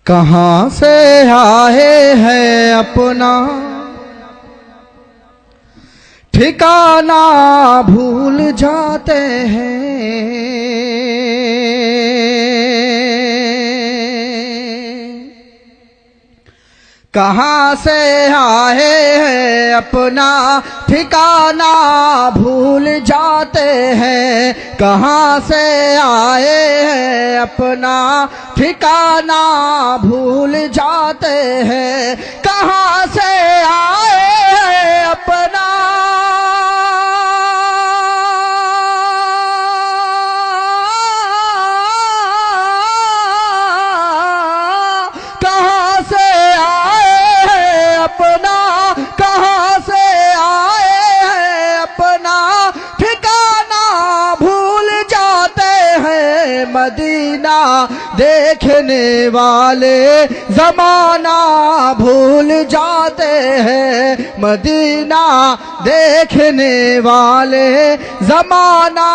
کہاں سے آئے ہیں اپنا ٹھکانہ بھول جاتے ہیں، کہاں سے آئے ہیں اپنا ٹھکانہ بھول جاتے ہیں، کہاں سے آئے ہیں اپنا ٹھکانہ بھول جاتے ہیں، کہاں سے آئے ہیں اپنا مدینہ دیکھنے والے زمانہ بھول جاتے ہیں، مدینہ دیکھنے والے زمانہ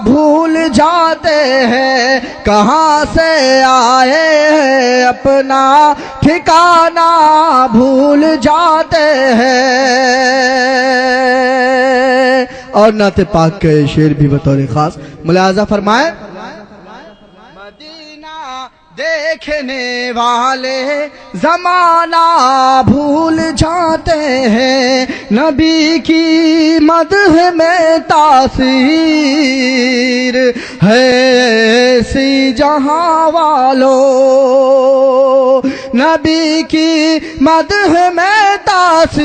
بھول جاتے ہیں، کہاں سے آئے ہیں اپنا ٹھکانہ بھول جاتے ہیں۔ اور نعت پاک کے شعر بھی بطور خاص ملاحظہ فرمائے، دیکھنے والے زمانہ بھول جاتے ہیں، نبی کی مدح میں تاثیر ہے ایسی جہاں والو، نبی کی مدح میں تاثیر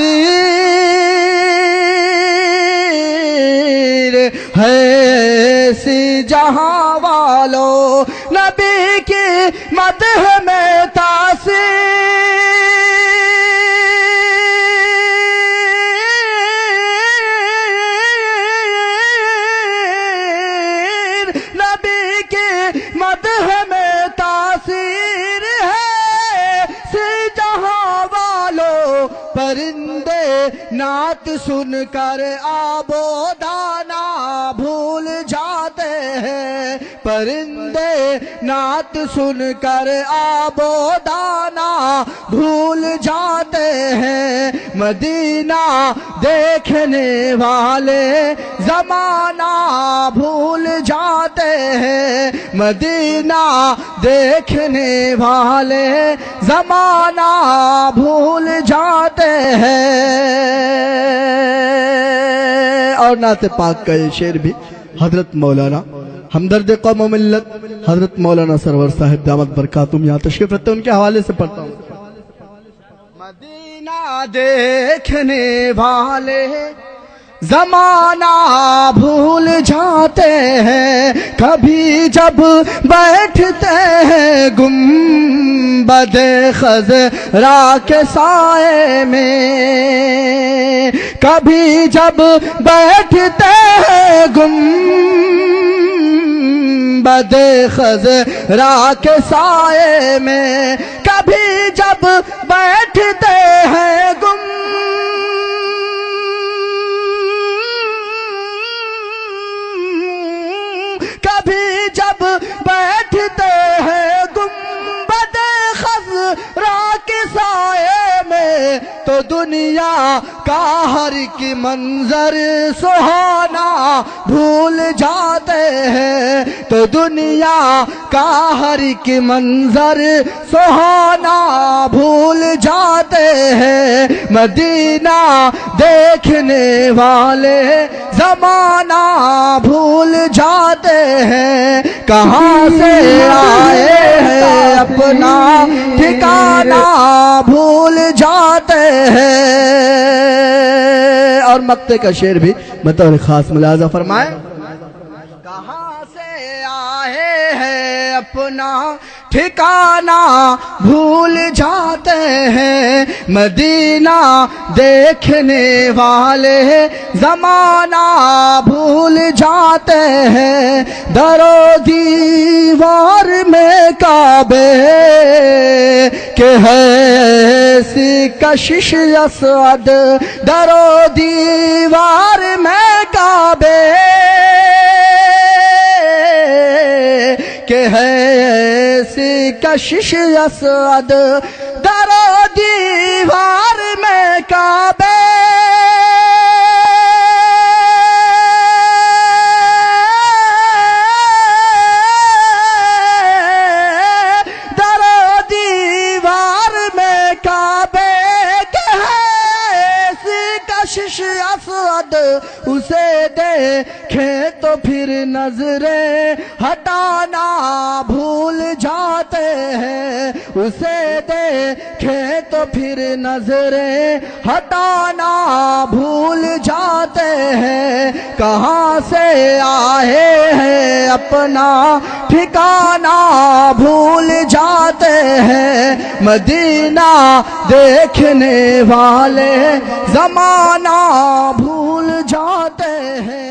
ہے ایسی جہاں والو، نبی کی مدح میں تاثیر نبی کی مدح میں تاثیر ہے سی جہاں والو، پرندے نعت سن کر آب و دانہ بھول جاتے ہیں، پرندے نعت سن کر آب و دانہ بھول جاتے ہیں، مدینہ دیکھنے والے زمانہ بھول جاتے ہیں، مدینہ دیکھنے والے زمانہ بھول جاتے ہیں۔ اور نعت پاک کا یہ شعر بھی حضرت مولانا ہمدرد قوم و ملت حضرت مولانا سرور صاحب دامت برکاتہم یہاں تشریف رکھتے ہیں، ان کے حوالے سے پڑھتا ہوں۔ مدینہ دیکھنے والے زمانہ بھول جاتے ہیں، کبھی جب بیٹھتے ہیں گنبد خضرا کے سائے میں، کبھی جب بیٹھتے ہیں گنبد خضرا کے سائے میں، کبھی جب بیٹھتے ہیں کبھی جب بیٹھتے ہیں گنبد خضرا کے سائے میں، تو دنیا کا ہر ایک منظر سہانا بھول جاتے ہیں، تو دنیا کا ہر ایک منظر سہانا بھول جاتے ہیں، مدینہ دیکھنے والے زمانہ بھول جاتے ہیں، کہاں سے آئے ہیں اپنا ٹھکانہ بھول جاتے ہیں۔ اور مقطع کا شعر بھی بطور خاص ملاحظہ فرمائے، کہاں سے آئے ہیں اپنا ٹھکانہ بھول جاتے ہیں، مدینہ دیکھنے والے زمانہ بھول جاتے ہیں، در و دیوار میں کعبے کہ ہے ایسی کشش اسود، در و دیوار میں کعبے کہ ہے ایسی کشش اسعد در و دیوار میں کعبے در و دیوار میں کعبے کے ہے ایسی کشش اسعد اسے دیکھیں تو پھر نظریں ہٹانا بھول جاتے ہیں اسے دیکھیں تو پھر نظریں ہٹانا بھول جاتے ہیں کہاں سے آئے ہیں اپنا ٹھکانہ بھول جاتے ہیں مدینہ دیکھنے والے زمانہ بھول جاتے ہیں